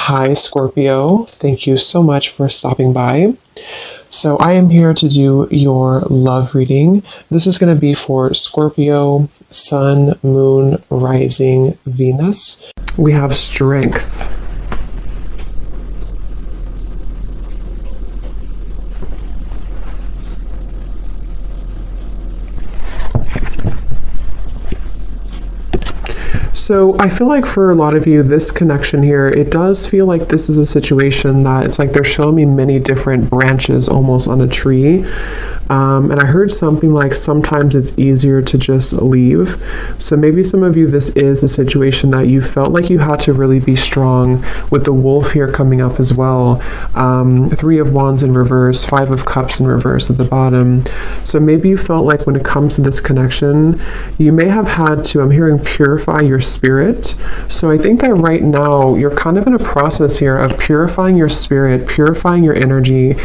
Hi, Scorpio. Thank you so much for stopping by. So, I am here to do your love reading. This is going to be for Scorpio, Sun, Moon, Rising, Venus. We have strength. So I feel like for a lot of you, this connection here, it does feel like this is a situation that it's like they're showing me many different branches almost on a tree. And I heard something like sometimes it's easier to just leave. So maybe some of you, this is a situation that you felt like you had to really be strong with the wolf here coming up as well. Three of Wands in reverse, Five of Cups in reverse at the bottom. So maybe you felt like when it comes to this connection, you may have had to, I'm hearing, purify your spirit. So I think that right now you're kind of in a process here of purifying your spirit, purifying your energy.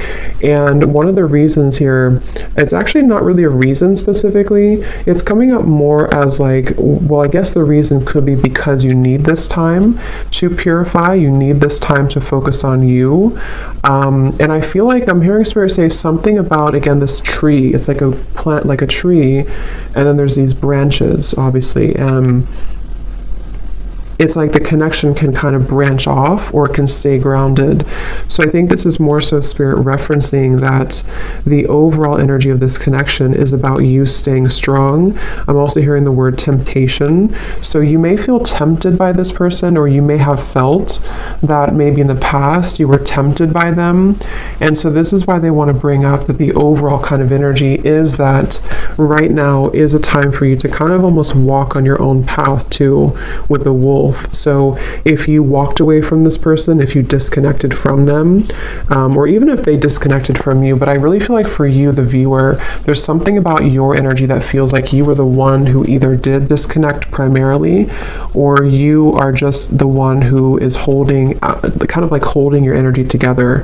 And one of the reasons here, it's actually not really a reason specifically. It's coming up more as like, well, I guess the reason could be because you need this time to purify. You need this time to focus on you. And I feel like I'm hearing Spirit say something about, again, this tree. It's like a plant, like a tree. And then there's these branches, obviously. It's like the connection can kind of branch off or it can stay grounded. So I think this is more so Spirit referencing that the overall energy of this connection is about you staying strong. I'm also hearing the word temptation. So you may feel tempted by this person, or you may have felt that maybe in the past you were tempted by them. And so this is why they want to bring up that the overall kind of energy is that right now is a time for you to kind of almost walk on your own path too with the wolf. So if you walked away from this person, if you disconnected from them, or even if they disconnected from you, but I really feel like for you, the viewer, there's something about your energy that feels like you were the one who either did disconnect primarily, or you are just the one who is holding, kind of like holding your energy together.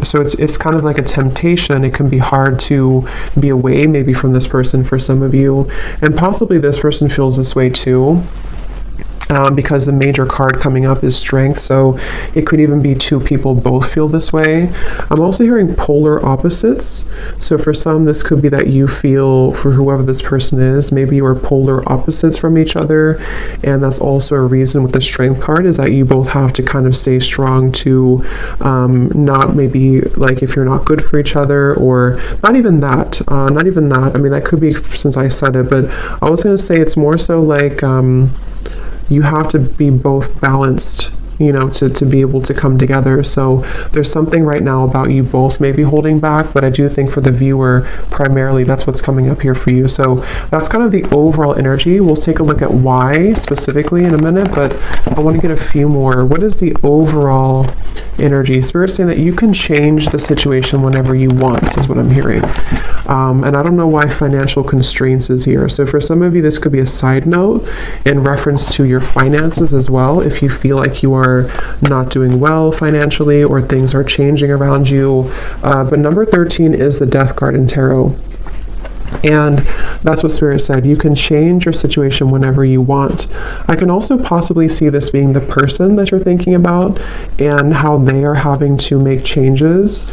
So it's kind of like a temptation. It can be hard to be away maybe from this person for some of you, and possibly this person feels this way too. Because the major card coming up is strength, so it could even be two people both feel this way. I'm also hearing polar opposites. So for some, this could be that you feel, for whoever this person is, maybe you are polar opposites from each other, and that's also a reason with the strength card is that you both have to kind of stay strong to not maybe like if you're not good for each other, or not even that. I mean, that could be since I said it, but I was going to say it's more so like you have to be both balanced, you know, to be able to come together. So there's something right now about you both maybe holding back, but I do think for the viewer, primarily that's what's coming up here for you. So that's kind of the overall energy. We'll take a look at why specifically in a minute, but I want to get a few more. What is the overall energy? Spirit's saying that you can change the situation whenever you want, is what I'm hearing. And I don't know why financial constraints is here. So for some of you, this could be a side note in reference to your finances as well. If you feel like you are not doing well financially or things are changing around you. But number 13 is the Death card in tarot. And that's what Spirit said. You can change your situation whenever you want. I can also possibly see this being the person that you're thinking about and how they are having to make changes,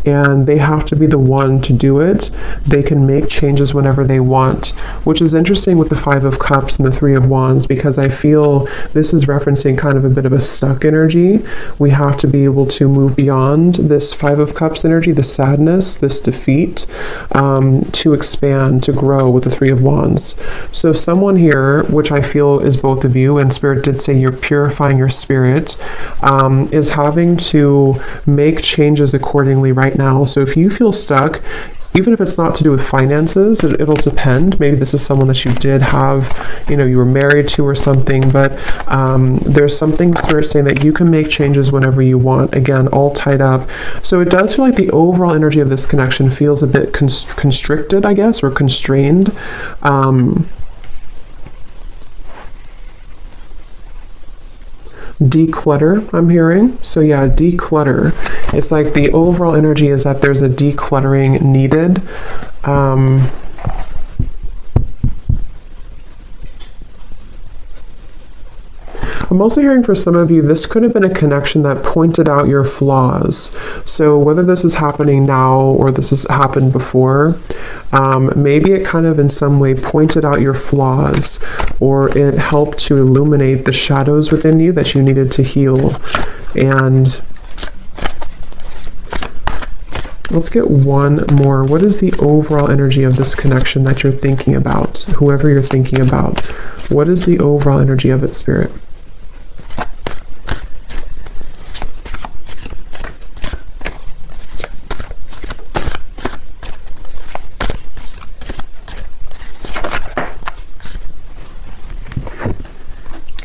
and they have to be the one to do it. They can make changes whenever they want, which is interesting with the Five of Cups and the Three of Wands, because I feel this is referencing kind of a bit of a stuck energy. We have to be able to move beyond this Five of Cups energy, the sadness, this defeat, to expand, to grow with the Three of Wands. So someone here, which I feel is both of you, and Spirit did say you're purifying your spirit, is having to make changes accordingly right now. So if you feel stuck, even if it's not to do with finances, it'll depend. Maybe this is someone that you did have, you know, you were married to or something, but there's something Spirit saying that you can make changes whenever you want, again, all tied up. So it does feel like the overall energy of this connection feels a bit constricted, I guess, or constrained. Declutter, I'm hearing. So yeah, declutter. It's like the overall energy is that there's a decluttering needed. I'm also hearing for some of you, this could have been a connection that pointed out your flaws. So whether this is happening now or this has happened before, maybe it kind of in some way pointed out your flaws, or it helped to illuminate the shadows within you that you needed to heal. And let's get one more. What is the overall energy of this connection that you're thinking about? Whoever you're thinking about, what is the overall energy of it, Spirit?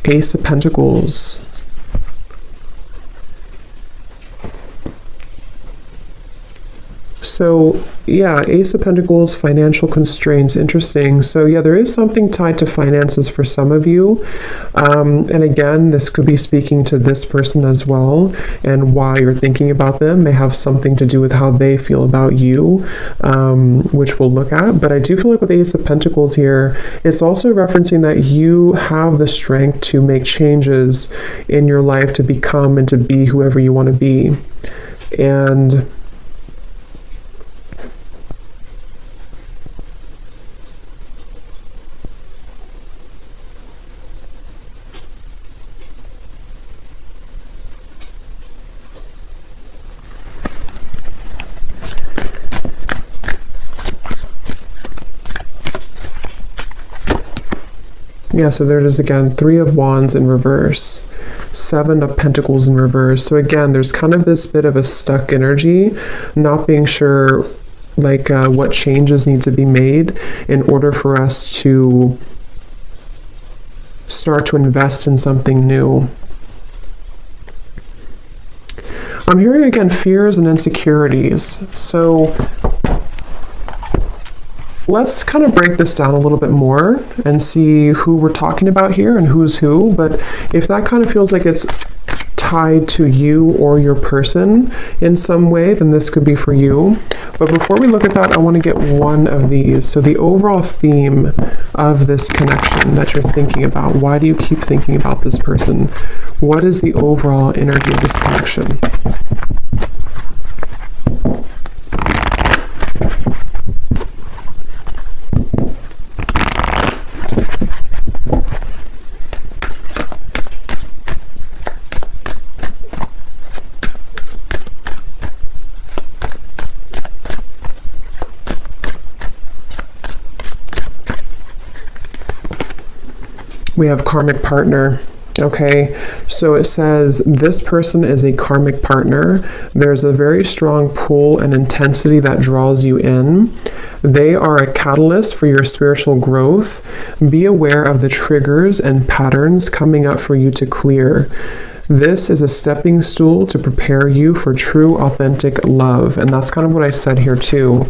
Ace of Pentacles. So yeah, Ace of Pentacles, financial constraints, interesting. So yeah, there is something tied to finances for some of you. And again, this could be speaking to this person as well, and why you're thinking about them may have something to do with how they feel about you, which we'll look at. But I do feel like with the Ace of Pentacles here, it's also referencing that you have the strength to make changes in your life, to become and to be whoever you want to be. And yeah, so there it is again, 3 of Wands in reverse, 7 of Pentacles in reverse. So again, there's kind of this bit of a stuck energy, not being sure like what changes need to be made in order for us to start to invest in something new. I'm hearing again fears and insecurities. So let's kind of break this down a little bit more and see who we're talking about here and who's who. But if that kind of feels like it's tied to you or your person in some way, then this could be for you. But before we look at that, I want to get one of these. So the overall theme of this connection that you're thinking about, why do you keep thinking about this person? What is the overall energy of this connection? We have karmic partner. Okay, so it says this person is a karmic partner. There's a very strong pull and intensity that draws you in. They are a catalyst for your spiritual growth. Be aware of the triggers and patterns coming up for you to clear. This is a stepping stool to prepare you for true, authentic love. And that's kind of what I said here too.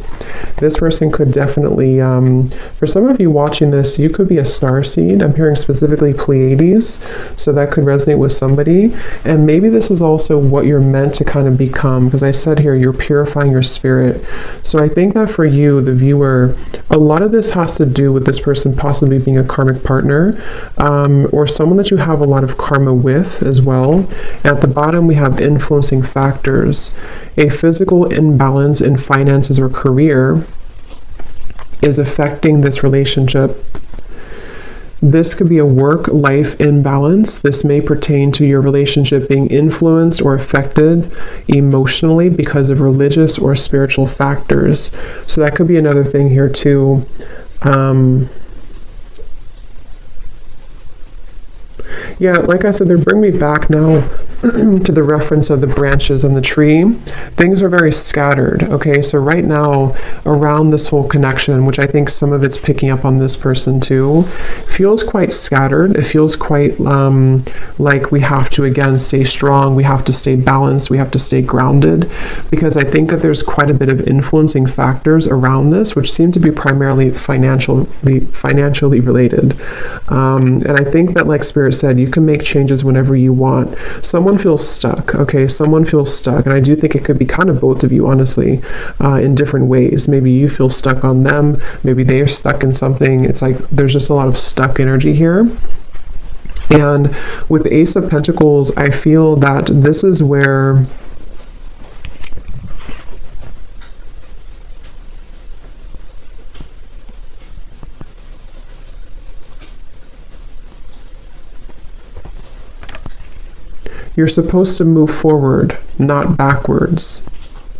This person could definitely, for some of you watching this, you could be a starseed. I'm hearing specifically Pleiades, so that could resonate with somebody. And maybe this is also what you're meant to kind of become, because I said here, you're purifying your spirit. So I think that for you, the viewer, a lot of this has to do with this person possibly being a karmic partner, or someone that you have a lot of karma with as well. At the bottom, we have influencing factors. A physical imbalance in finances or career is affecting this relationship. This could be a work-life imbalance. This may pertain to your relationship being influenced or affected emotionally because of religious or spiritual factors. So that could be another thing here too. Yeah, like I said, they bring me back now to the reference of the branches on the tree. Things are very scattered. Okay, so right now around this whole connection, which I think some of it's picking up on this person too, feels quite scattered. It feels quite like we have to again stay strong, we have to stay balanced, we have to stay grounded, because I think that there's quite a bit of influencing factors around this, which seem to be primarily financially related. And I think that, like Spirit said, you can make changes whenever you want. Someone feels stuck, okay? Someone feels stuck, and I do think it could be kind of both of you, honestly, in different ways. Maybe you feel stuck on them, maybe they are stuck in something. It's like there's just a lot of stuck energy here. And with the Ace of Pentacles, I feel that this is where you're supposed to move forward, not backwards,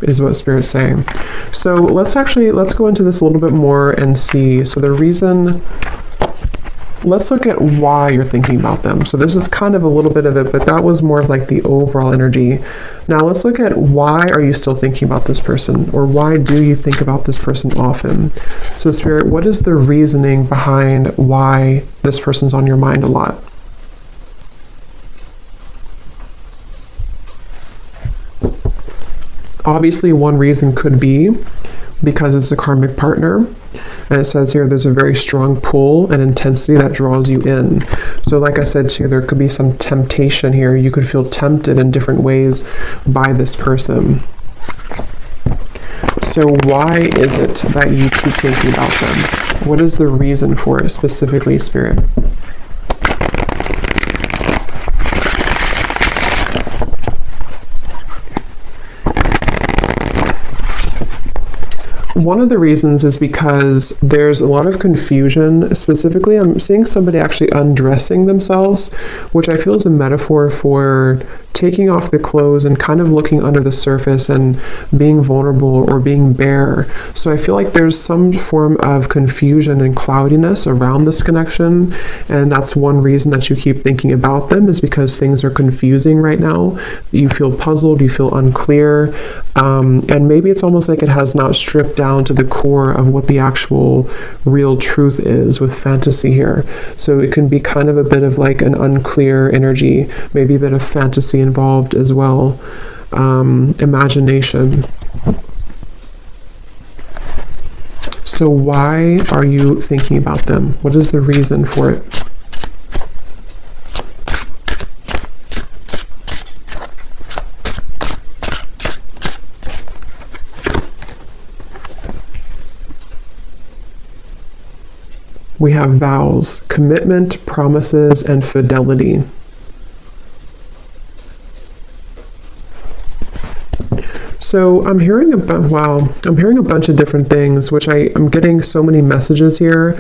is what Spirit's saying. So let's go into this a little bit more and see. So the reason, let's look at why you're thinking about them. So this is kind of a little bit of it, but that was more of like the overall energy. Now let's look at why are you still thinking about this person, or why do you think about this person often? So Spirit, what is the reasoning behind why this person's on your mind a lot? Obviously, one reason could be because it's a karmic partner. And it says here there's a very strong pull and intensity that draws you in. So like I said too, there could be some temptation here. You could feel tempted in different ways by this person. So why is it that you keep thinking about them? What is the reason for it specifically, Spirit? One of the reasons is because there's a lot of confusion. Specifically, I'm seeing somebody actually undressing themselves, which I feel is a metaphor for taking off the clothes and kind of looking under the surface and being vulnerable or being bare. So I feel like there's some form of confusion and cloudiness around this connection, and that's one reason that you keep thinking about them, is because things are confusing right now. You feel puzzled, you feel unclear, and maybe it's almost like it has not stripped down to the core of what the actual real truth is with fantasy here. So it can be kind of a bit of like an unclear energy, maybe a bit of fantasy involved as well, imagination. So why are you thinking about them? What is the reason for it? We have vows, commitment, promises, and fidelity. So I'm hearing about, wow, I'm hearing a bunch of different things, which I'm getting so many messages here.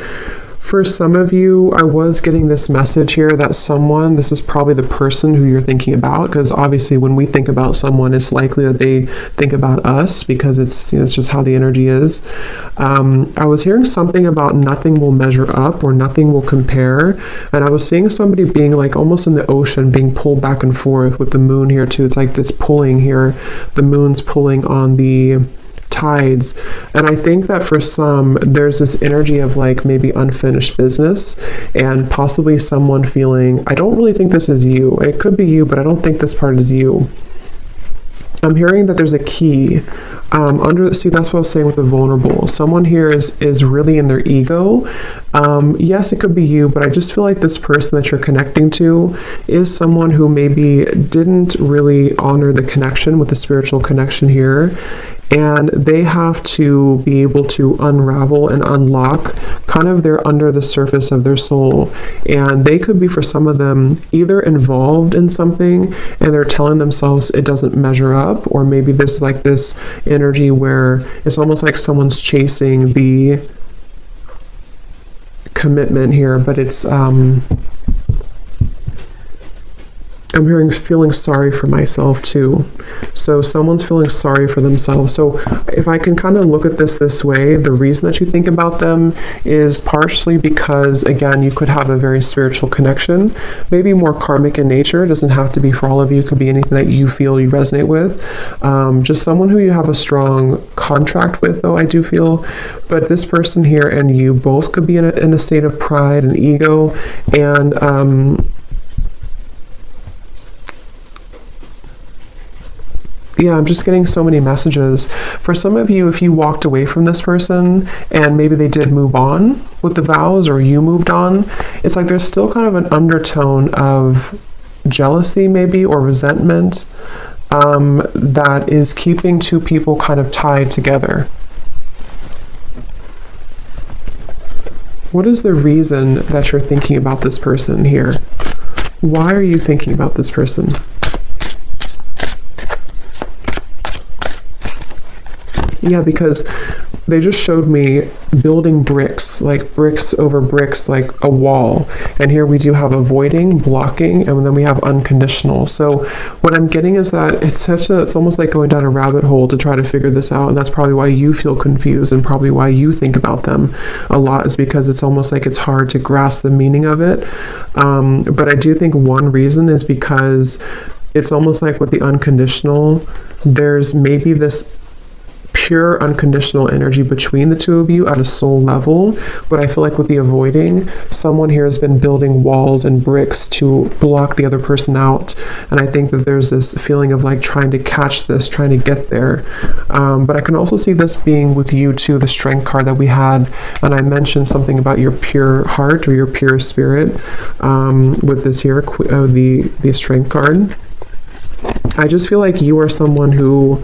For some of you, I was getting this message here that someone, this is probably the person who you're thinking about, because obviously when we think about someone, it's likely that they think about us, because it's, you know, it's just how the energy is. I was hearing something about nothing will measure up or nothing will compare, and I was seeing somebody being like almost in the ocean, being pulled back and forth with the moon here too. It's like this pulling here. The moon's pulling on the tides, and I think that for some there's this energy of like maybe unfinished business, and possibly someone feeling, I don't really think this is you. It could be you, but I don't think this part is you. I'm hearing that there's a key see, that's what I was saying with the vulnerable. Someone here is really in their ego. Yes, it could be you, but I just feel like this person that you're connecting to is someone who maybe didn't really honor the connection with the spiritual connection here, and they have to be able to unravel and unlock kind of their under the surface of their soul. And they could be, for some of them, either involved in something and they're telling themselves it doesn't measure up, or maybe there's like this energy where it's almost like someone's chasing the commitment here, but it's I'm hearing feeling sorry for myself too. So someone's feeling sorry for themselves. So if I can kind of look at this way, the reason that you think about them is partially because, again, you could have a very spiritual connection, maybe more karmic in nature. It doesn't have to be for all of you. It could be anything that you feel you resonate with. Just someone who you have a strong contract with, though, I do feel. But this person here and you both could be in a state of pride and ego, and yeah, I'm just getting so many messages. For some of you, if you walked away from this person and maybe they did move on with the vows, or you moved on, it's like there's still kind of an undertone of jealousy maybe, or resentment, that is keeping two people kind of tied together. What is the reason that you're thinking about this person here? Why are you thinking about this person? Yeah, because they just showed me building bricks, like bricks over bricks, like a wall. And here we do have avoiding, blocking, and then we have unconditional. So what I'm getting is that it's almost like going down a rabbit hole to try to figure this out. And that's probably why you feel confused and probably why you think about them a lot, is because it's almost like it's hard to grasp the meaning of it. But I do think one reason is because it's almost like with the unconditional, there's maybe this pure unconditional energy between the two of you at a soul level. But I feel like with the avoiding, someone here has been building walls and bricks to block the other person out. And I think that there's this feeling of like trying to catch this, trying to get there. But I can also see this being with you too, the strength card that we had. And I mentioned something about your pure heart or your pure spirit with this here, the strength card. I just feel like you are someone who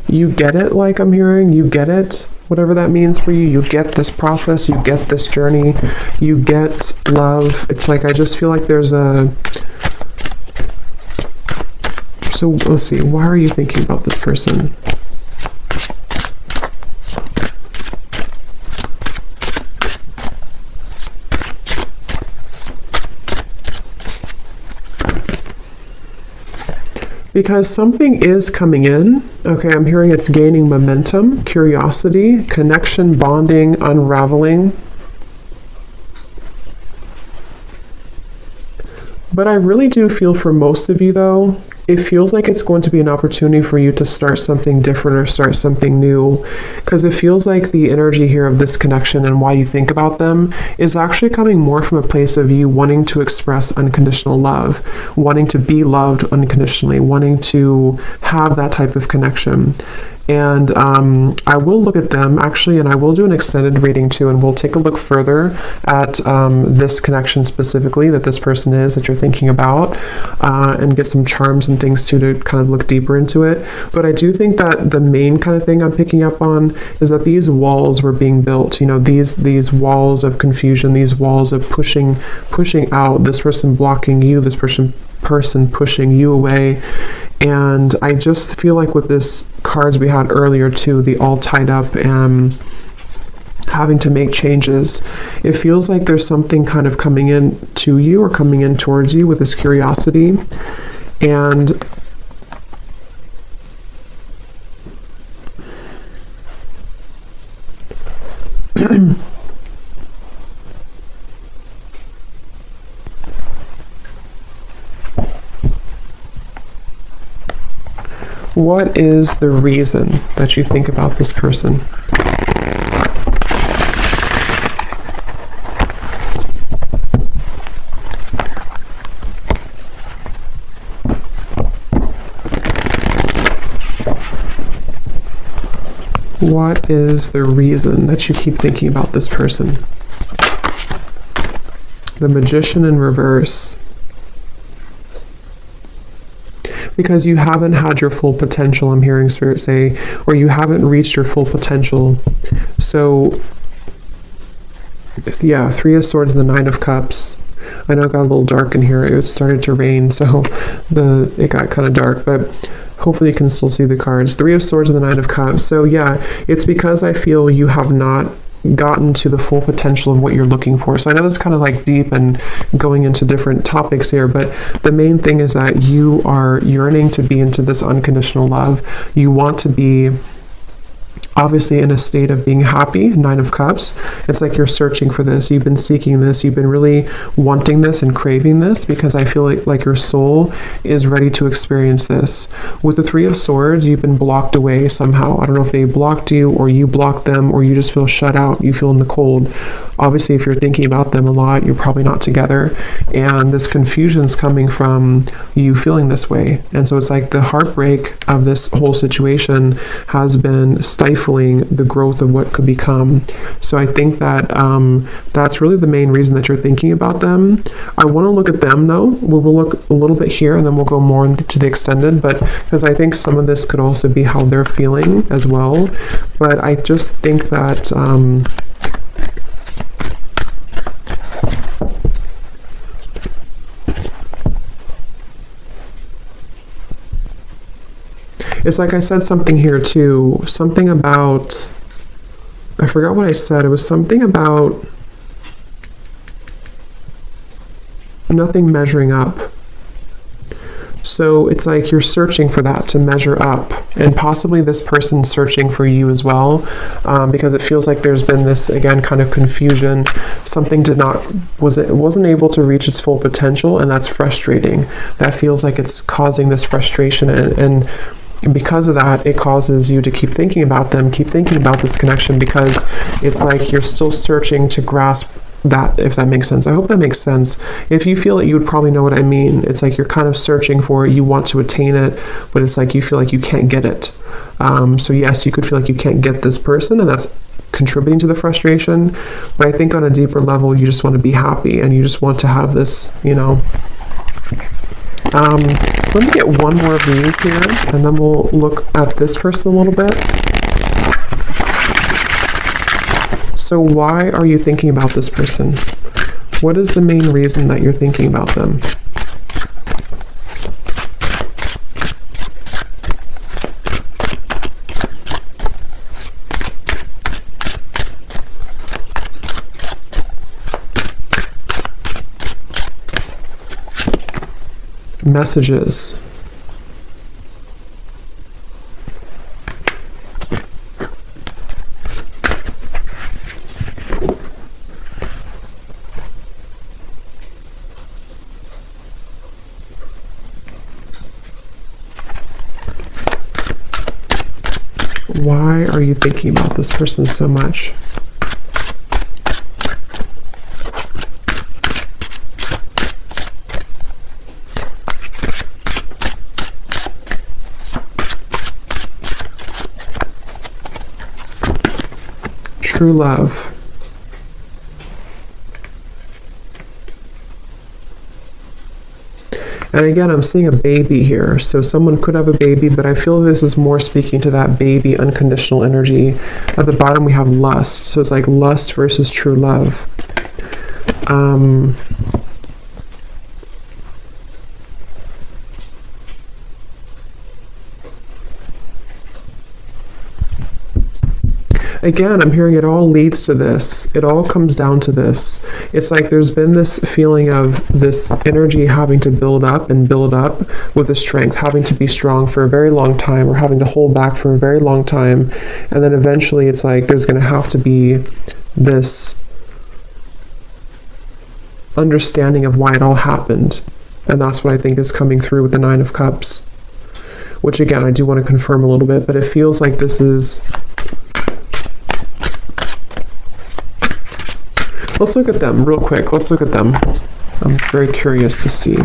you get it, like I'm hearing, you get it, whatever that means for you. You get this process, you get this journey, you get love. It's like, I just feel like there's a... So let's see, why are you thinking about this person? Because something is coming in. Okay, I'm hearing it's gaining momentum, curiosity, connection, bonding, unraveling. But I really do feel for most of you though, it feels like it's going to be an opportunity for you to start something different or start something new, because it feels like the energy here of this connection and why you think about them is actually coming more from a place of you wanting to express unconditional love, wanting to be loved unconditionally, wanting to have that type of connection. And I will look at them actually, and I will do an extended reading too, and we'll take a look further at this connection specifically that this person is that you're thinking about, and get some charms and things too to kind of look deeper into it. But I do think that the main kind of thing I'm picking up on is that these walls were being built, you know, these walls of confusion, these walls of pushing out, this person blocking you, this person pushing you away. And I just feel like with this cards we had earlier too, the all tied up and having to make changes, it feels like there's something kind of coming in to you or coming in towards you with this curiosity. And what is the reason that you think about this person? What is the reason that you keep thinking about this person? The Magician in reverse. Because you haven't had your full potential, I'm hearing Spirit say, or you haven't reached your full potential. So, yeah, Three of Swords and the Nine of Cups. I know it got a little dark in here. It started to rain, so it got kind of dark, but hopefully you can still see the cards. Three of Swords and the Nine of Cups. So yeah, it's because I feel you have not gotten to the full potential of what you're looking for. So I know this is kind of like deep and going into different topics here, but the main thing is that you are yearning to be into this unconditional love. You want to be obviously in a state of being happy. Nine of Cups. It's like you're searching for this. You've been seeking this. You've been really wanting this and craving this, because I feel like your soul is ready to experience this. With the Three of Swords, you've been blocked away somehow. I don't know if they blocked you or you blocked them, or you just feel shut out. You feel in the cold. Obviously, if you're thinking about them a lot, you're probably not together. And this confusion is coming from you feeling this way. And so it's like the heartbreak of this whole situation has been stifling stifling the growth of what could become. So I think that that's really the main reason that you're thinking about them. I want to look at them though. We will look a little bit here and then we'll go more into the extended, but because I think some of this could also be how they're feeling as well. But I just think that it's like I said something here too, something about, I forgot what I said. It was something about nothing measuring up. So it's like you're searching for that to measure up, and possibly this person's searching for you as well, because it feels like there's been this, again, kind of confusion. Something wasn't able to reach its full potential, and that's frustrating. That feels like it's causing this frustration, and because of that, it causes you to keep thinking about them, keep thinking about this connection, because it's like you're still searching to grasp that, if that makes sense. I hope that makes sense. If you feel it, you would probably know what I mean. It's like you're kind of searching for it, you want to attain it, but it's like you feel like you can't get it. So yes, you could feel like you can't get this person, and that's contributing to the frustration. But I think on a deeper level, you just want to be happy, and you just want to have this, you know. Let me get one more of these here, and then we'll look at this person a little bit. So why are you thinking about this person? What is the main reason that you're thinking about them? Messages. Why are you thinking about this person so much? True love. And again, I'm seeing a baby here. So someone could have a baby, but I feel this is more speaking to that baby unconditional energy. At the bottom, we have lust. So it's like lust versus true love. Again, I'm hearing it all leads to this. It all comes down to this. It's like there's been this feeling of this energy having to build up and build up with the strength, having to be strong for a very long time, or having to hold back for a very long time. And then eventually it's like there's going to have to be this understanding of why it all happened. And that's what I think is coming through with the Nine of Cups. Which again, I do want to confirm a little bit, but it feels like this is... Let's look at them real quick. Let's look at them. I'm very curious to see.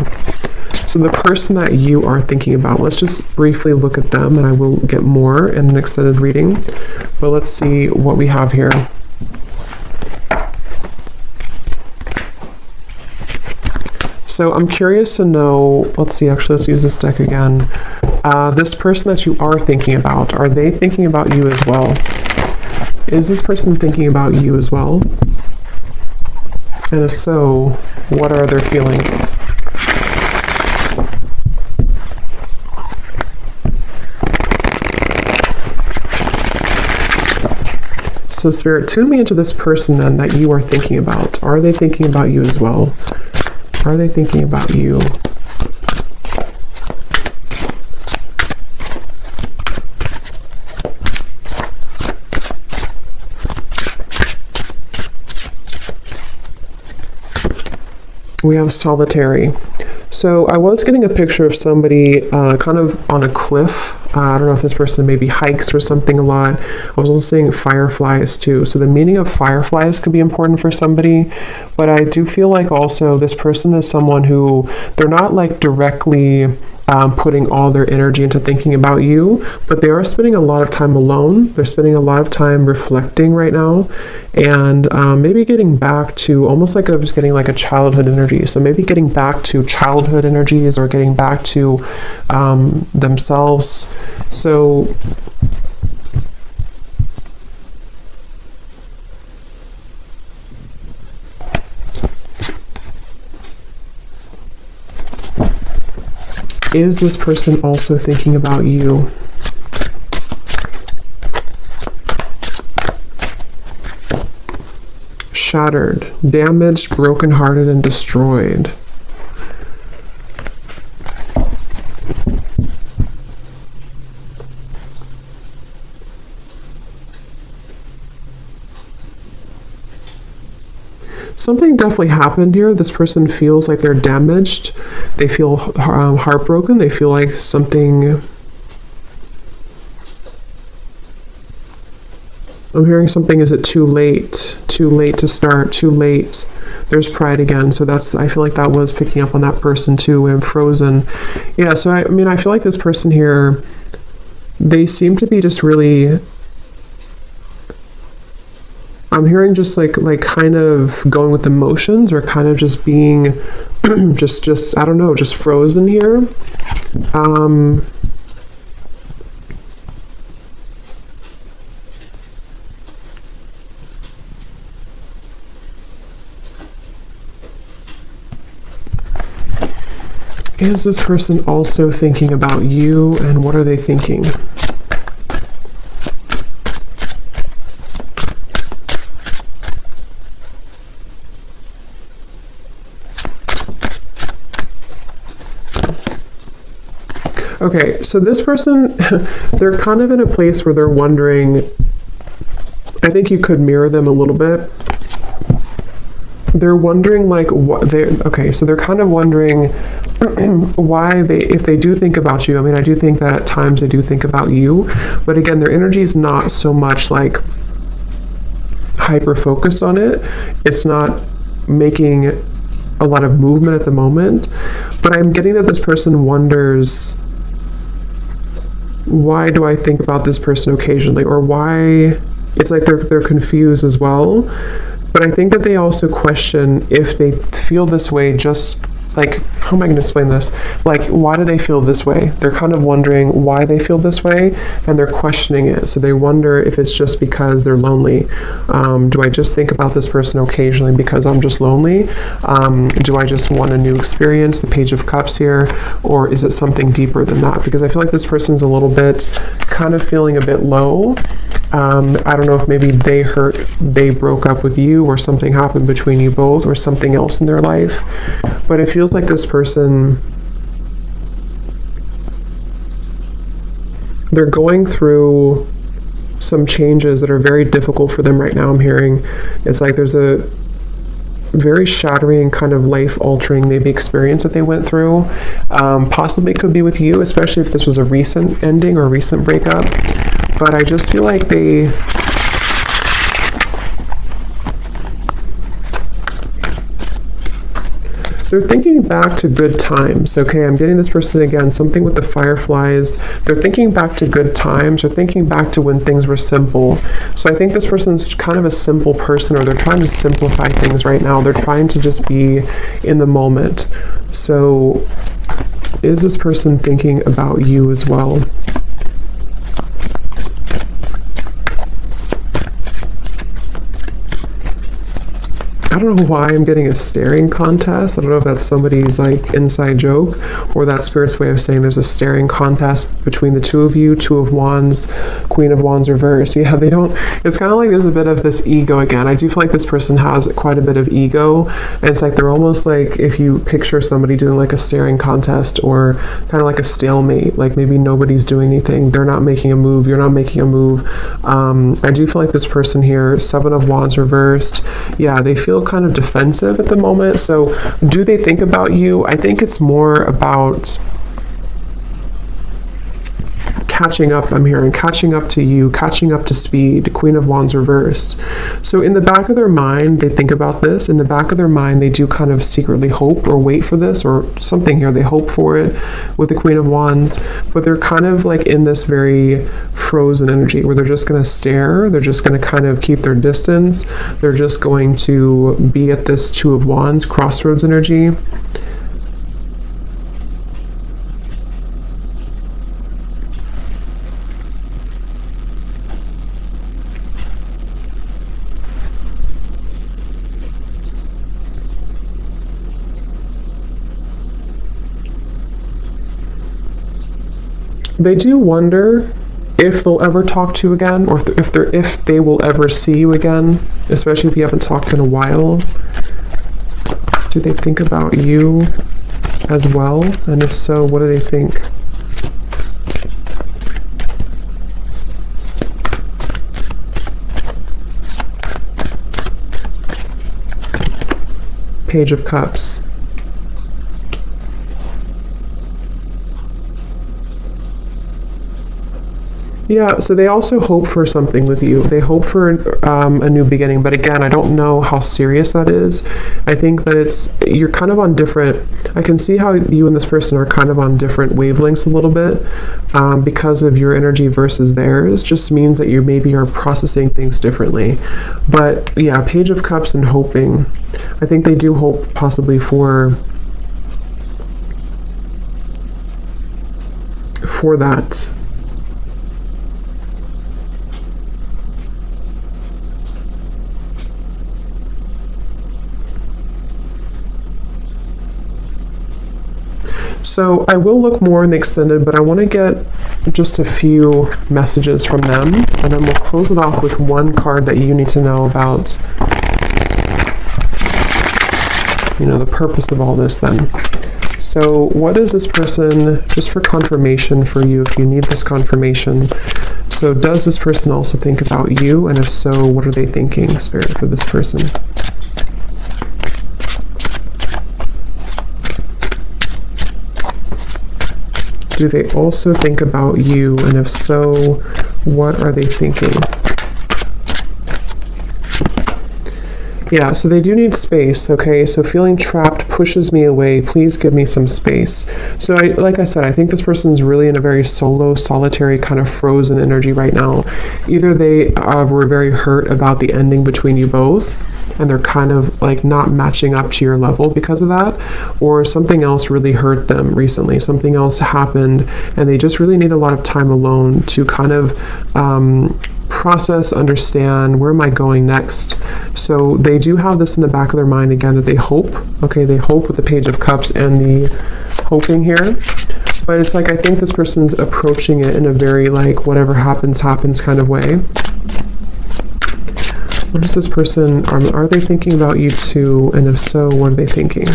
So the person that you are thinking about, let's just briefly look at them, and I will get more in an extended reading. But let's see what we have here. So I'm curious to know, let's see, actually, let's use this deck again. This person that you are thinking about, are they thinking about you as well? Is this person thinking about you as well? And if so, what are their feelings? So Spirit, tune me into this person then that you are thinking about. Are they thinking about you as well? Are they thinking about you? We have solitary. So I was getting a picture of somebody kind of on a cliff. I don't know if this person maybe hikes or something a lot. I was also seeing fireflies too. So the meaning of fireflies could be important for somebody. But I do feel like also this person is someone who, they're not like directly putting all their energy into thinking about you, but they are spending a lot of time alone. They're spending a lot of time reflecting right now, and maybe getting back to almost like I was getting like a childhood energy. So maybe getting back to childhood energies or getting back to themselves. So is this person also thinking about you? Shattered, damaged, brokenhearted, and destroyed. Something definitely happened here. This person feels like they're damaged. They feel heartbroken. They feel like something... I'm hearing something, is it too late? Too late to start, too late. There's pride again. So that's, I feel like that was picking up on that person too. I'm frozen. Yeah, so I mean, I feel like this person here, they seem to be just really... I'm hearing just like kind of going with emotions, or kind of just being just I don't know, just frozen here. Is this person also thinking about you, and what are they thinking? Okay, so this person, they're kind of in a place where they're wondering, I think you could mirror them a little bit. They're wondering like what they, okay, so they're kind of wondering why they, if they do think about you, I mean, I do think that at times they do think about you, but again, their energy is not so much like hyper focused on it. It's not making a lot of movement at the moment, but I'm getting that this person wonders, why do I think about this person occasionally, or why, it's like they're confused as well. But I think that they also question if they feel this way, just like, how am I going to explain this? Like, why do they feel this way? They're kind of wondering why they feel this way, and they're questioning it. So they wonder if it's just because they're lonely. Do I just think about this person occasionally because I'm just lonely? Do I just want a new experience, the Page of Cups here? Or is it something deeper than that? Because I feel like this person's a little bit, kind of feeling a bit low. I don't know if maybe they broke up with you, or something happened between you both, or something else in their life. But it feels like this person, they're going through some changes that are very difficult for them right now. I'm hearing it's like there's a very shattering, kind of life-altering maybe experience that they went through. Possibly it could be with you, especially if this was a recent ending or a recent breakup. But I just feel like they're thinking back to good times. Okay, I'm getting this person again, something with the fireflies. They're thinking back to good times. They're thinking back to when things were simple. So I think this person's kind of a simple person, or they're trying to simplify things right now. They're trying to just be in the moment. So is this person thinking about you as well? I don't know why I'm getting a staring contest. I don't know if that's somebody's like inside joke, or that Spirit's way of saying there's a staring contest between the two of you. Two of Wands, Queen of Wands reverse. Yeah, they don't, it's kind of like there's a bit of this ego again. I do feel like this person has quite a bit of ego, and it's like they're almost like, if you picture somebody doing like a staring contest, or kind of like a stalemate, like maybe nobody's doing anything. They're not making a move. You're not making a move. I do feel like this person here, Seven of Wands reversed. Yeah, they feel kind of defensive at the moment. So do they think about you? I think it's more about catching up, I'm hearing, catching up to you, catching up to speed, Queen of Wands reversed. So in the back of their mind, they think about this. In the back of their mind, they do kind of secretly hope or wait for this or something here. They hope for it with the Queen of Wands, but they're kind of like in this very frozen energy where they're just going to stare. They're just going to kind of keep their distance. They're just going to be at this Two of Wands, crossroads energy. They do wonder if they'll ever talk to you again, or if they will ever see you again, especially if you haven't talked in a while. Do they think about you as well? And if so, what do they think? Page of Cups. Yeah, so they also hope for something with you. They hope for a new beginning, but again, I don't know how serious that is. I think that you're kind of on different, I can see how you and this person are kind of on different wavelengths a little bit because of your energy versus theirs. Just means that you maybe are processing things differently. But yeah, Page of Cups and hoping. I think they do hope possibly for that. So I will look more in the extended, but I want to get just a few messages from them, and then we'll close it off with one card that you need to know about, the purpose of all this then. So what is this person, just for confirmation for you, if you need this confirmation, so does this person also think about you? And if so, what are they thinking, Spirit, for this person? Do they also think about you? And if so, what are they thinking? Yeah, so they do need space, okay? So feeling trapped pushes me away. Please give me some space. So like I said, I think this person's really in a very solitary, kind of frozen energy right now. Either they were very hurt about the ending between you both, and they're kind of like not matching up to your level because of that, or something else really hurt them recently. Something else happened, and they just really need a lot of time alone to kind of process, understand, where am I going next? So they do have this in the back of their mind again, that they hope, okay, they hope with the Page of Cups and the hoping here. But it's like, I think this person's approaching it in a very like, whatever happens, happens kind of way. What is this person, are they thinking about you too? And if so, what are they thinking?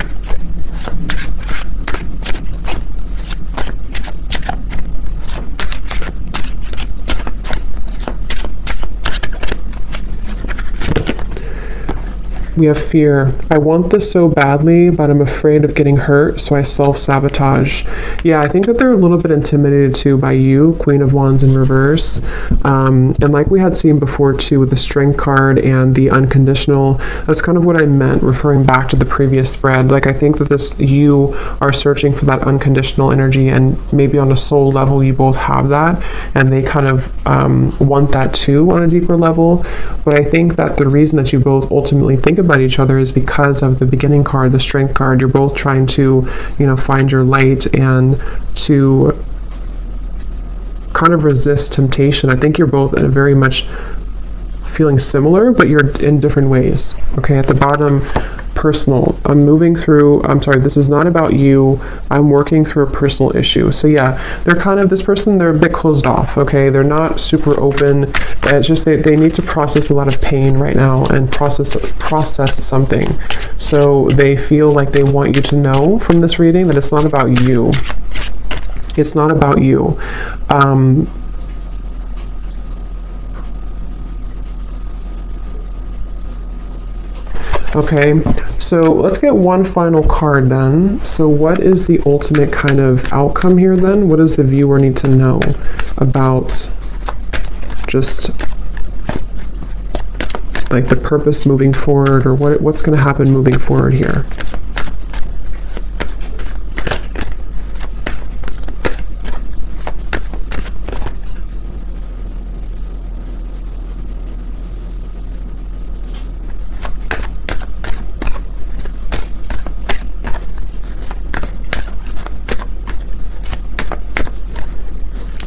We have fear. I want this so badly, but I'm afraid of getting hurt, so I self-sabotage. Yeah, I think that they're a little bit intimidated too by you, Queen of Wands in reverse. And like we had seen before too with the Strength card and the unconditional, that's kind of what I meant, referring back to the previous spread. Like I think that you are searching for that unconditional energy, and maybe on a soul level you both have that, and they kind of want that too on a deeper level. But I think that the reason that you both ultimately think about each other is because of the beginning card, the Strength card. You're both trying to, find your light and to kind of resist temptation. I think you're both very much feeling similar, but you're in different ways. Okay, at the bottom, personal. This is not about you. I'm working through a personal issue. So yeah, they're a bit closed off, okay? They're not super open. It's just they need to process a lot of pain right now and process something. So they feel like they want you to know from this reading that it's not about you. It's not about you. Okay, so let's get one final card then. So what is the ultimate kind of outcome here then? What does the viewer need to know? about just like the purpose moving forward, or what's going to happen moving forward here.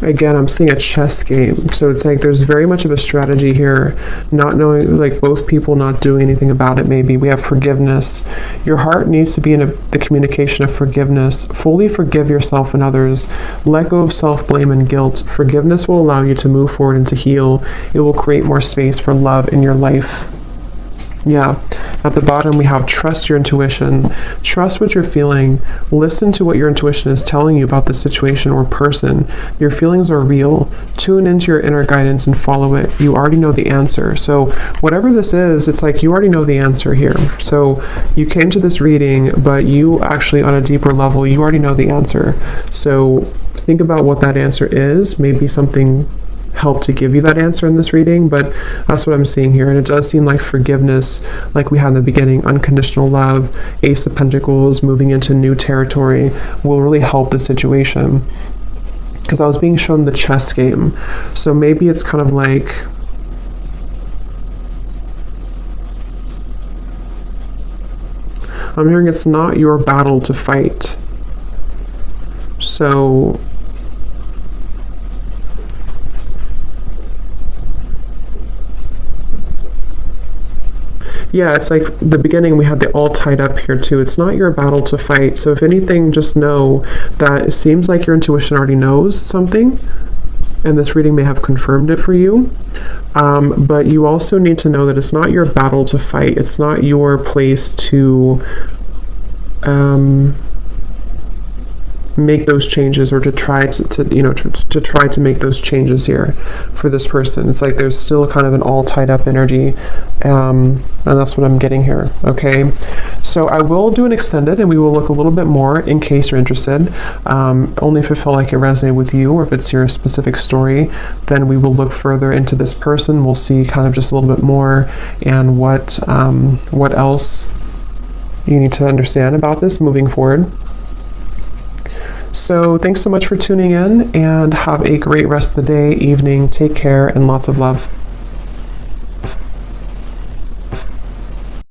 Again, I'm seeing a chess game. So it's like there's very much of a strategy here, not knowing, like both people not doing anything about it. Maybe we have forgiveness. Your heart needs to be in the communication of forgiveness. Fully forgive yourself and others. Let go of self-blame and guilt. Forgiveness will allow you to move forward and to heal. It will create more space for love in your life. Yeah. At the bottom, we have trust your intuition. Trust what you're feeling. Listen to what your intuition is telling you about the situation or person. Your feelings are real. Tune into your inner guidance and follow it. You already know the answer. So whatever this is, it's like you already know the answer here. So you came to this reading, but you actually, on a deeper level, you already know the answer. So think about what that answer is. Maybe something help to give you that answer in this reading, but that's what I'm seeing here. And it does seem like forgiveness, like we had in the beginning, unconditional love, Ace of Pentacles, moving into new territory, will really help the situation. Because I was being shown the chess game. So maybe it's kind of like, I'm hearing it's not your battle to fight. So yeah, it's like the beginning, we had the all tied up here too. It's not your battle to fight. So if anything, just know that it seems like your intuition already knows something, and this reading may have confirmed it for you. But you also need to know that it's not your battle to fight. It's not your place to make those changes, or to try to try to make those changes here for this person. It's like there's still kind of an all tied up energy, and that's what I'm getting here. Okay, so I will do an extended, and we will look a little bit more in case you're interested. Only if it felt like it resonated with you, or if it's your specific story, then we will look further into this person. We'll see kind of just a little bit more, and what else you need to understand about this moving forward. So thanks so much for tuning in, and have a great rest of the day, evening. Take care, and lots of love.